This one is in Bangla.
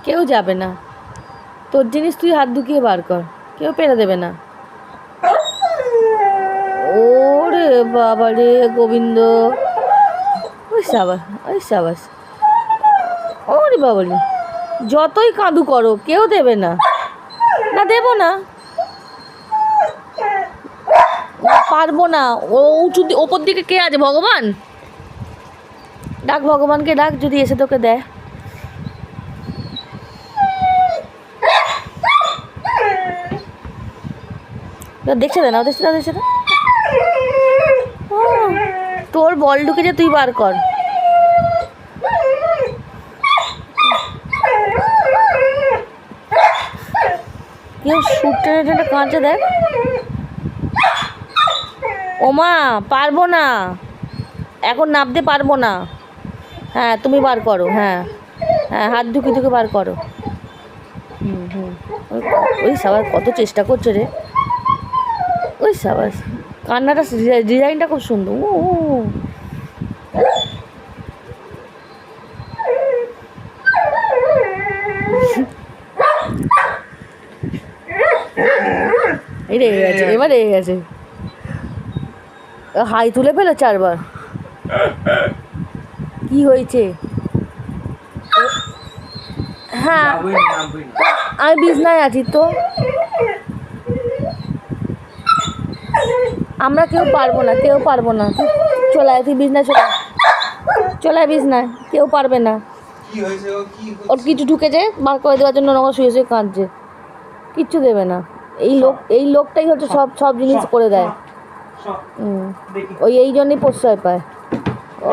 কেউ যাবে না, তোর জিনিস তুই হাত ঢুকিয়ে বার কর, কেউ পেরে দেবে না। ওরে বাবা রে গোবিন্দ, ওই সাবাস, ওই সাবাস, ওরে বাবা রে, যতই কাঁদু করো কেউ দেবে না। না দেবো না, পারবো না। ও উঁচু ওপর দিকে কে আছে? ভগবান, ডাক ভগবানকে ডাক, যদি এসে তোকে দেয়। দেখছে না, দেখছে না, দেখছে না, তোর বল ঢুকেছে, তুই বার কর। কেউ সুট টেনে টেনে কাঁচে, দেখ। ওমা পারবো না, এখন নামতে পারবো না। হ্যাঁ তুমি বার করো, হ্যাঁ হ্যাঁ, হাত ঢুকে ঢুকে বার করো। ওই সাবাস, কত চেষ্টা করছে রে, ওই সাবাস। কান্নাটা, ডিজাইনটা খুব সুন্দর। ও এই রেগে গেছে, এবার রেগে গেছে, হাই তুলে ফেলে 4 বার। কি হয়েছে? হ্যাঁ আমি বিছনায় আছি তো, আমরা কেউ পারবো না, কেউ পারবো না। চলে আয়, তুই বিছনায় চলে, চলে আয় বিছনায়, কেউ পারবে না। ওর কিছু ঢুকেছে, বার করে দেওয়ার জন্য নগর শুয়ে শুয়ে কাঁদছে, কিচ্ছু দেবে না। এই লোকটাই হচ্ছে সব সব জিনিস করে দেয়। ওই এই জন্যই প্রশ্রয় পায়। ও